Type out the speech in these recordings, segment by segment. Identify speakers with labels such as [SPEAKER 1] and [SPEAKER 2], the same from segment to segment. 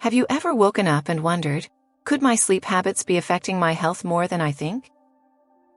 [SPEAKER 1] Have you ever woken up and wondered, could my sleep habits be affecting my health more than I think?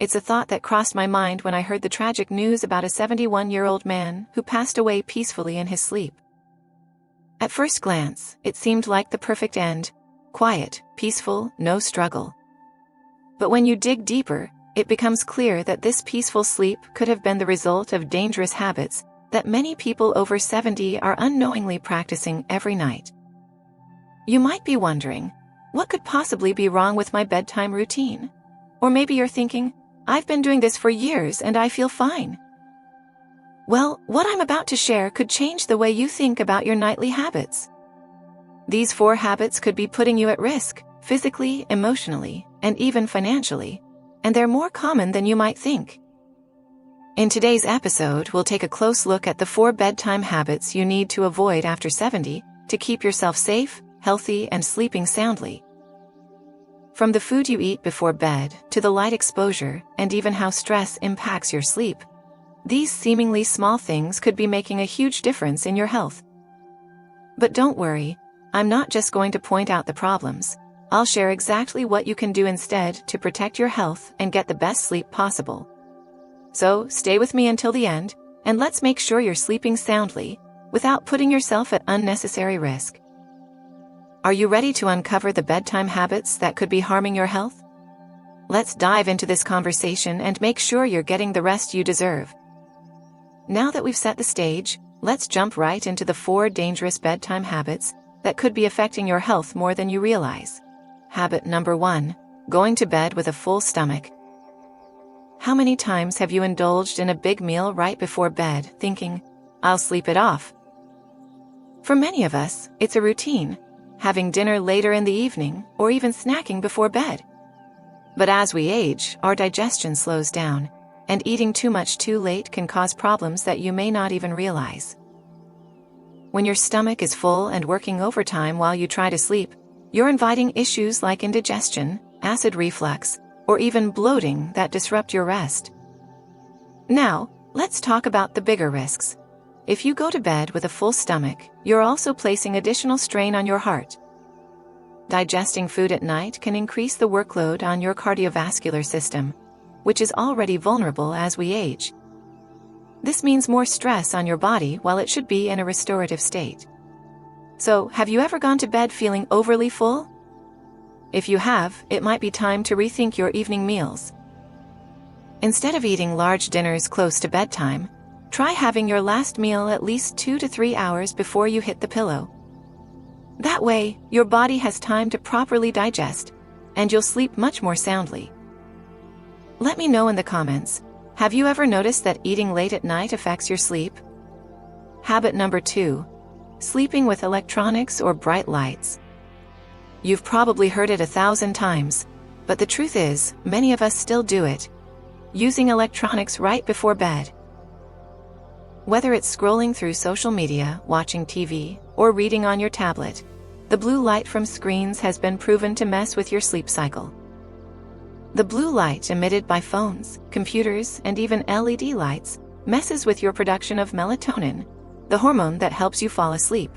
[SPEAKER 1] It's a thought that crossed my mind when I heard the tragic news about a 71-year-old man who passed away peacefully in his sleep. At first glance, it seemed like the perfect end: quiet, peaceful, no struggle. But when you dig deeper, it becomes clear that this peaceful sleep could have been the result of dangerous habits that many people over 70 are unknowingly practicing every night. You might be wondering, what could possibly be wrong with my bedtime routine? Or maybe you're thinking, I've been doing this for years and I feel fine. Well, what I'm about to share could change the way you think about your nightly habits. These 4 habits could be putting you at risk, physically, emotionally, and even financially, and they're more common than you might think. In today's episode, we'll take a close look at the 4 bedtime habits you need to avoid after 70 to keep yourself safe, healthy, and sleeping soundly. From the food you eat before bed to the light exposure and even how stress impacts your sleep, these seemingly small things could be making a huge difference in your health. But don't worry, I'm not just going to point out the problems. I'll share exactly what you can do instead to protect your health and get the best sleep possible. So stay with me until the end, and let's make sure you're sleeping soundly without putting yourself at unnecessary risk. Are you ready to uncover the bedtime habits that could be harming your health? Let's dive into this conversation and make sure you're getting the rest you deserve. Now that we've set the stage, let's jump right into the 4 dangerous bedtime habits that could be affecting your health more than you realize. Habit number 1, going to bed with a full stomach. How many times have you indulged in a big meal right before bed, thinking, I'll sleep it off? For many of us, it's a routine, having dinner later in the evening or even snacking before bed. But as we age, our digestion slows down, and eating too much too late can cause problems that you may not even realize. When your stomach is full and working overtime while you try to sleep, you're inviting issues like indigestion, acid reflux, or even bloating that disrupt your rest. Now, let's talk about the bigger risks. If you go to bed with a full stomach, you're also placing additional strain on your heart. Digesting food at night can increase the workload on your cardiovascular system, which is already vulnerable as we age. This means more stress on your body while it should be in a restorative state. So, have you ever gone to bed feeling overly full? If you have, it might be time to rethink your evening meals. Instead of eating large dinners close to bedtime, try having your last meal at least 2 to 3 hours before you hit the pillow. That way, your body has time to properly digest, and you'll sleep much more soundly. Let me know in the comments, have you ever noticed that eating late at night affects your sleep? Habit number 2, sleeping with electronics or bright lights. You've probably heard it 1,000 times, but the truth is, many of us still do it, using electronics right before bed. Whether it's scrolling through social media, watching TV, or reading on your tablet, the blue light from screens has been proven to mess with your sleep cycle. The blue light emitted by phones, computers, and even LED lights messes with your production of melatonin, the hormone that helps you fall asleep.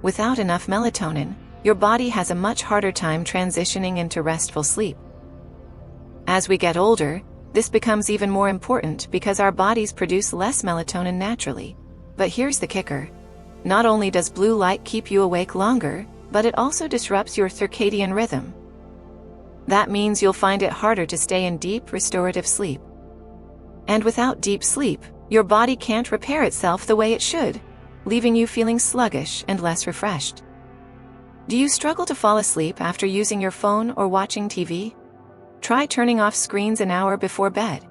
[SPEAKER 1] Without enough melatonin, your body has a much harder time transitioning into restful sleep. As we get older, this becomes even more important because our bodies produce less melatonin naturally. But here's the kicker. Not only does blue light keep you awake longer, but it also disrupts your circadian rhythm. That means you'll find it harder to stay in deep, restorative sleep. And without deep sleep, your body can't repair itself the way it should, leaving you feeling sluggish and less refreshed. Do you struggle to fall asleep after using your phone or watching TV? Try turning off screens an hour before bed.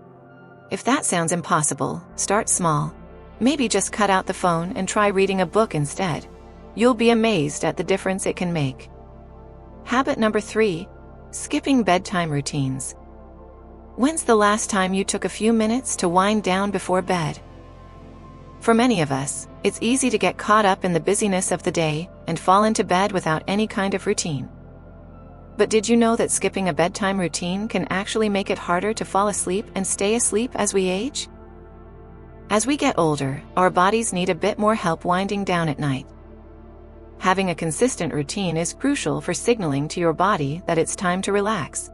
[SPEAKER 1] If that sounds impossible, start small. Maybe just cut out the phone and try reading a book instead. You'll be amazed at the difference it can make. Habit number 3, skipping bedtime routines. When's the last time you took a few minutes to wind down before bed? For many of us, it's easy to get caught up in the busyness of the day and fall into bed without any kind of routine. But did you know that skipping a bedtime routine can actually make it harder to fall asleep and stay asleep as we age? As we get older, our bodies need a bit more help winding down at night. Having a consistent routine is crucial for signaling to your body that it's time to relax.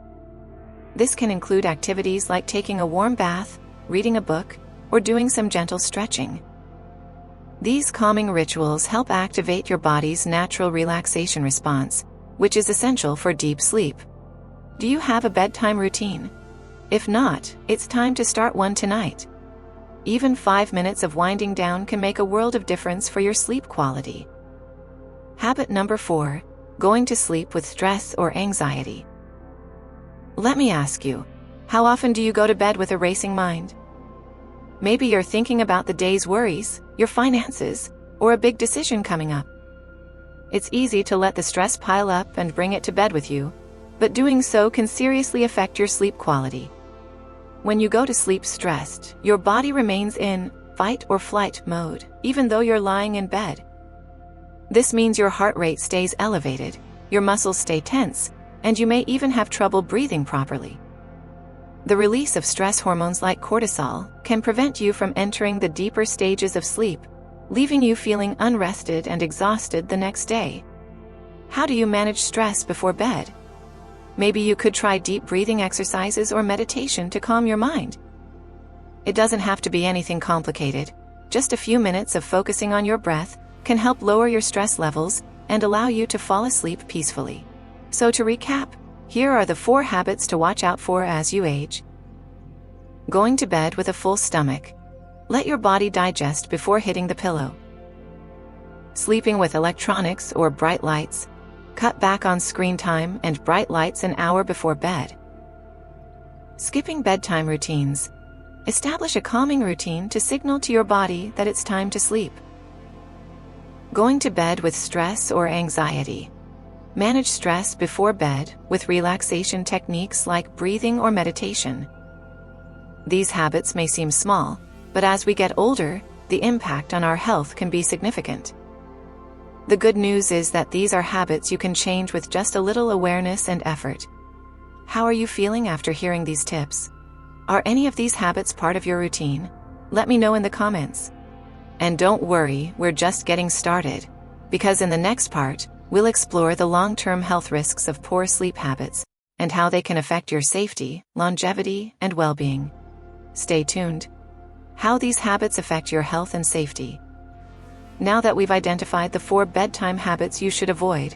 [SPEAKER 1] This can include activities like taking a warm bath, reading a book, or doing some gentle stretching. These calming rituals help activate your body's natural relaxation response, which is essential for deep sleep. Do you have a bedtime routine? If not, it's time to start one tonight. Even 5 minutes of winding down can make a world of difference for your sleep quality. Habit number 4, going to sleep with stress or anxiety. Let me ask you, how often do you go to bed with a racing mind? Maybe you're thinking about the day's worries, your finances, or a big decision coming up. It's easy to let the stress pile up and bring it to bed with you, but doing so can seriously affect your sleep quality. When you go to sleep stressed, your body remains in fight or flight mode, even though you're lying in bed. This means your heart rate stays elevated, your muscles stay tense, and you may even have trouble breathing properly. The release of stress hormones like cortisol can prevent you from entering the deeper stages of sleep, leaving you feeling unrested and exhausted the next day. How do you manage stress before bed? Maybe you could try deep breathing exercises or meditation to calm your mind. It doesn't have to be anything complicated. Just a few minutes of focusing on your breath can help lower your stress levels and allow you to fall asleep peacefully. So to recap, here are the 4 habits to watch out for as you age. Going to bed with a full stomach. Let your body digest before hitting the pillow. Sleeping with electronics or bright lights. Cut back on screen time and bright lights an hour before bed. Skipping bedtime routines. Establish a calming routine to signal to your body that it's time to sleep. Going to bed with stress or anxiety. Manage stress before bed with relaxation techniques like breathing or meditation. These habits may seem small, but as we get older, the impact on our health can be significant. The good news is that these are habits you can change with just a little awareness and effort. How are you feeling after hearing these tips? Are any of these habits part of your routine? Let me know in the comments. And don't worry, we're just getting started, because in the next part, we'll explore the long-term health risks of poor sleep habits and how they can affect your safety, longevity, and well-being. Stay tuned. How these habits affect your health and safety. Now that we've identified the 4 bedtime habits you should avoid,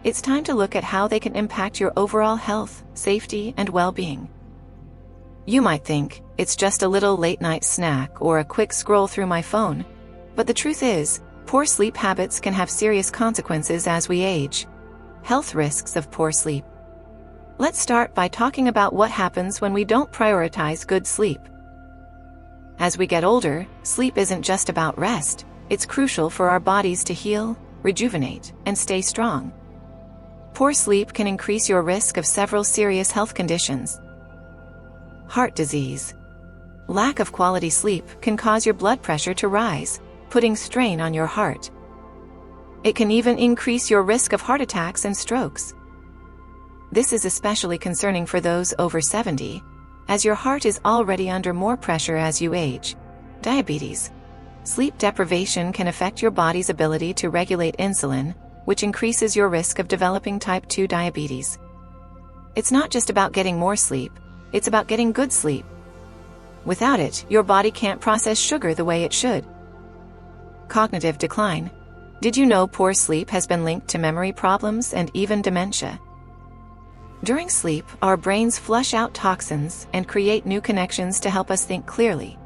[SPEAKER 1] it's time to look at how they can impact your overall health, safety, and well-being. You might think, it's just a little late-night snack or a quick scroll through my phone, but the truth is, poor sleep habits can have serious consequences as we age. Health risks of poor sleep. Let's start by talking about what happens when we don't prioritize good sleep. As we get older, sleep isn't just about rest. It's crucial for our bodies to heal, rejuvenate, and stay strong. Poor sleep can increase your risk of several serious health conditions. Heart disease. Lack of quality sleep can cause your blood pressure to rise, putting strain on your heart. It can even increase your risk of heart attacks and strokes. This is especially concerning for those over 70, as your heart is already under more pressure as you age. Diabetes. Sleep deprivation can affect your body's ability to regulate insulin, which increases your risk of developing type 2 diabetes. It's not just about getting more sleep, it's about getting good sleep. Without it, your body can't process sugar the way it should. Cognitive decline. Did you know poor sleep has been linked to memory problems and even dementia? During sleep, our brains flush out toxins and create new connections to help us think clearly.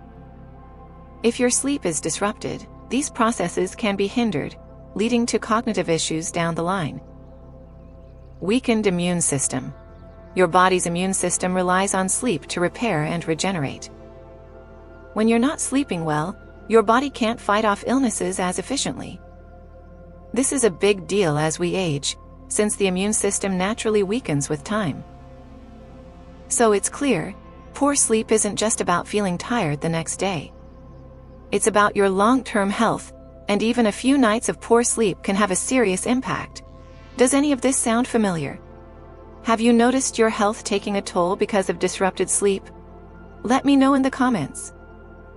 [SPEAKER 1] If your sleep is disrupted, these processes can be hindered, leading to cognitive issues down the line. Weakened immune system. Your body's immune system relies on sleep to repair and regenerate. When you're not sleeping well, your body can't fight off illnesses as efficiently. This is a big deal as we age, since the immune system naturally weakens with time. So it's clear, poor sleep isn't just about feeling tired the next day. It's about your long-term health, and even a few nights of poor sleep can have a serious impact. Does any of this sound familiar? Have you noticed your health taking a toll because of disrupted sleep? Let me know in the comments.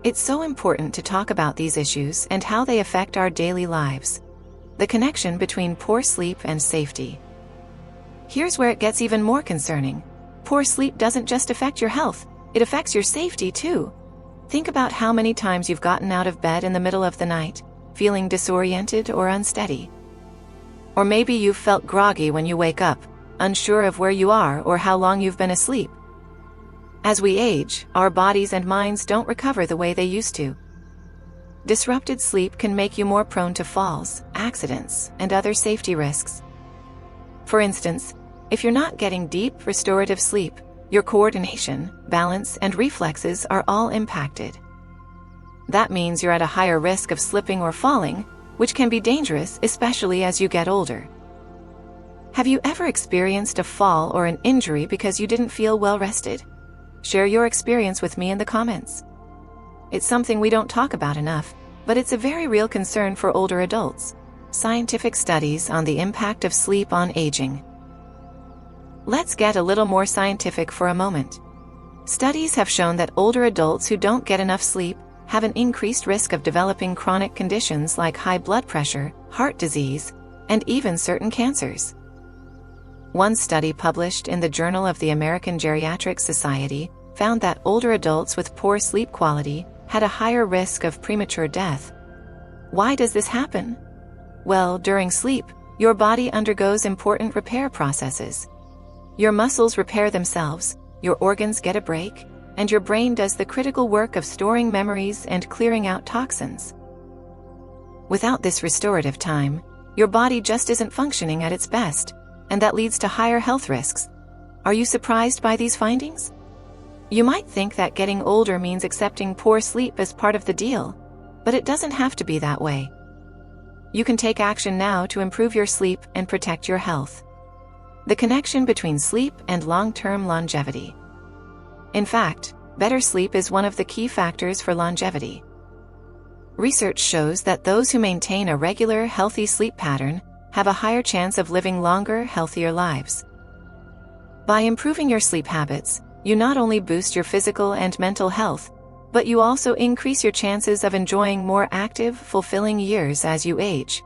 [SPEAKER 1] It's so important to talk about these issues and how they affect our daily lives. the connection between poor sleep and safety. Here's where it gets even more concerning. Poor sleep doesn't just affect your health, it affects your safety too. Think about how many times you've gotten out of bed in the middle of the night, feeling disoriented or unsteady. Or maybe you've felt groggy when you wake up, unsure of where you are or how long you've been asleep. As we age, our bodies and minds don't recover the way they used to. Disrupted sleep can make you more prone to falls, accidents, and other safety risks. For instance, if you're not getting deep, restorative sleep, your coordination, balance, and reflexes are all impacted. That means you're at a higher risk of slipping or falling, which can be dangerous, especially as you get older. Have you ever experienced a fall or an injury because you didn't feel well rested? Share your experience with me in the comments. It's something we don't talk about enough, but it's a very real concern for older adults. Scientific studies on the impact of sleep on aging. Let's get a little more scientific for a moment. Studies have shown that older adults who don't get enough sleep have an increased risk of developing chronic conditions like high blood pressure, heart disease, and even certain cancers. One study published in the Journal of the American Geriatric Society found that older adults with poor sleep quality had a higher risk of premature death. Why does this happen? Well, during sleep, your body undergoes important repair processes. Your muscles repair themselves, your organs get a break, and your brain does the critical work of storing memories and clearing out toxins. Without this restorative time, your body just isn't functioning at its best, and that leads to higher health risks. Are you surprised by these findings? You might think that getting older means accepting poor sleep as part of the deal, but it doesn't have to be that way. You can take action now to improve your sleep and protect your health. The connection between sleep and long-term longevity. In fact, better sleep is one of the key factors for longevity. Research shows that those who maintain a regular, healthy sleep pattern have a higher chance of living longer, healthier lives. By improving your sleep habits, you not only boost your physical and mental health, but you also increase your chances of enjoying more active, fulfilling years as you age.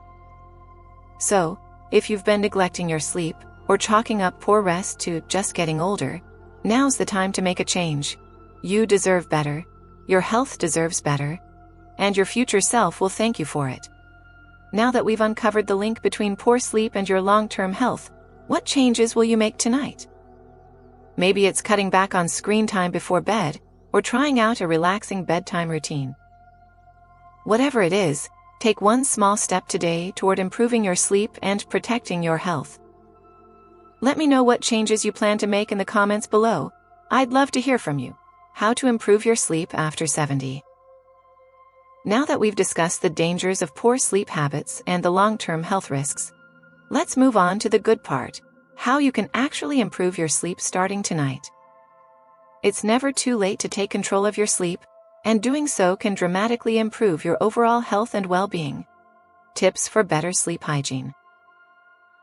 [SPEAKER 1] So, if you've been neglecting your sleep, or chalking up poor rest to just getting older, now's the time to make a change. You deserve better, your health deserves better, and your future self will thank you for it. Now that we've uncovered the link between poor sleep and your long-term health, what changes will you make tonight? Maybe it's cutting back on screen time before bed, or trying out a relaxing bedtime routine. Whatever it is, take one small step today toward improving your sleep and protecting your health. Let me know what changes you plan to make in the comments below. I'd love to hear from you. How to improve your sleep after 70. Now that we've discussed the dangers of poor sleep habits and the long-term health risks, let's move on to the good part, how you can actually improve your sleep starting tonight. It's never too late to take control of your sleep, and doing so can dramatically improve your overall health and well-being. Tips for better sleep hygiene.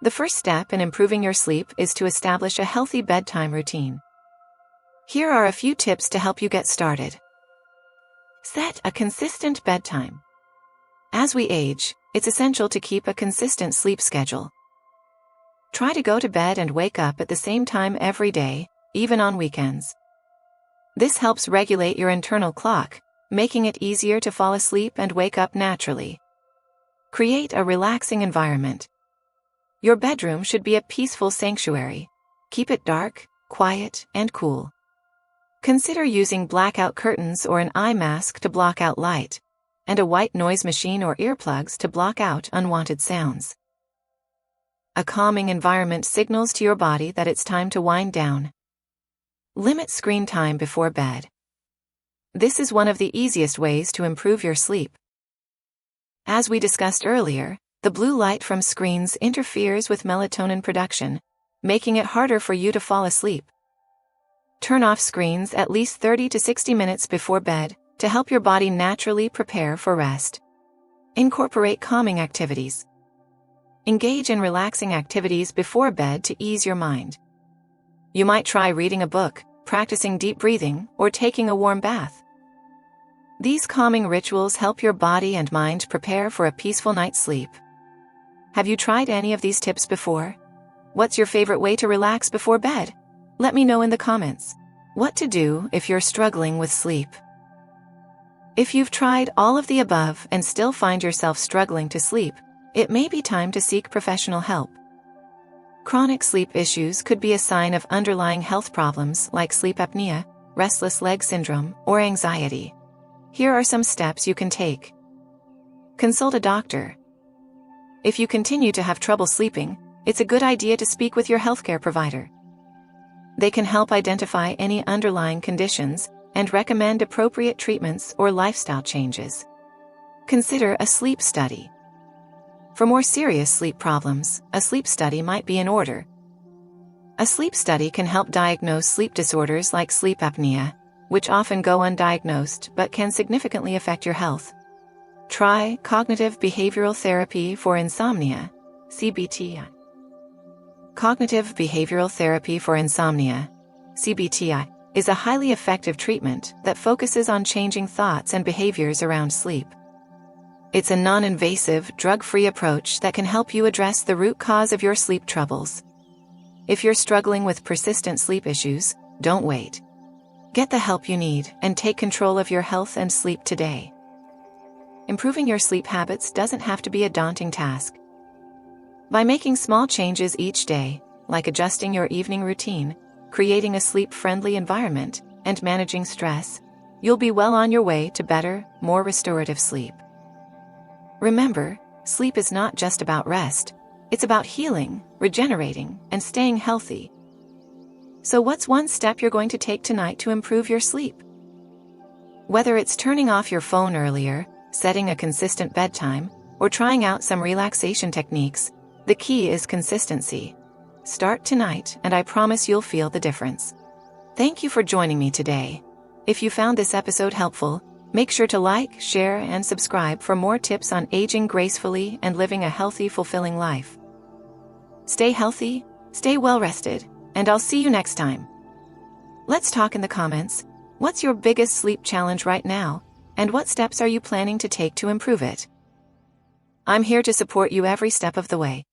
[SPEAKER 1] The first step in improving your sleep is to establish a healthy bedtime routine. Here are a few tips to help you get started. Set a consistent bedtime. As we age, it's essential to keep a consistent sleep schedule. Try to go to bed and wake up at the same time every day, even on weekends. This helps regulate your internal clock, making it easier to fall asleep and wake up naturally. Create a relaxing environment. Your bedroom should be a peaceful sanctuary. Keep it dark, quiet, and cool. Consider using blackout curtains or an eye mask to block out light, and a white noise machine or earplugs to block out unwanted sounds. A calming environment signals to your body that it's time to wind down. Limit screen time before bed. This is one of the easiest ways to improve your sleep. As we discussed earlier, the blue light from screens interferes with melatonin production, making it harder for you to fall asleep. Turn off screens at least 30 to 60 minutes before bed to help your body naturally prepare for rest. Incorporate calming activities. Engage in relaxing activities before bed to ease your mind. You might try reading a book, practicing deep breathing, or taking a warm bath. These calming rituals help your body and mind prepare for a peaceful night's sleep. Have you tried any of these tips before? What's your favorite way to relax before bed? Let me know in the comments. What to do if you're struggling with sleep. If you've tried all of the above and still find yourself struggling to sleep, it may be time to seek professional help. Chronic sleep issues could be a sign of underlying health problems like sleep apnea, restless leg syndrome, or anxiety. Here are some steps you can take. Consult a doctor. If you continue to have trouble sleeping, it's a good idea to speak with your healthcare provider. They can help identify any underlying conditions and recommend appropriate treatments or lifestyle changes. Consider a sleep study. For more serious sleep problems, a sleep study might be in order. A sleep study can help diagnose sleep disorders like sleep apnea, which often go undiagnosed but can significantly affect your health. Try cognitive behavioral therapy for insomnia, CBT. Cognitive behavioral therapy for insomnia, CBT, is a highly effective treatment that focuses on changing thoughts and behaviors around sleep. It's a non-invasive, drug-free approach that can help you address the root cause of your sleep troubles. If you're struggling with persistent sleep issues, don't wait. Get the help you need and take control of your health and sleep today. Improving your sleep habits doesn't have to be a daunting task. By making small changes each day, like adjusting your evening routine, creating a sleep-friendly environment, and managing stress, you'll be well on your way to better, more restorative sleep. Remember, sleep is not just about rest. It's about healing, regenerating, and staying healthy. So what's one step you're going to take tonight to improve your sleep? Whether it's turning off your phone earlier, setting a consistent bedtime, or trying out some relaxation techniques, the key is consistency. Start tonight and I promise you'll feel the difference. Thank you for joining me today. If you found this episode helpful, make sure to like, share, and subscribe for more tips on aging gracefully and living a healthy, fulfilling life. Stay healthy, stay well rested, and I'll see you next time. Let's talk in the comments. What's your biggest sleep challenge right now, and what steps are you planning to take to improve it? I'm here to support you every step of the way.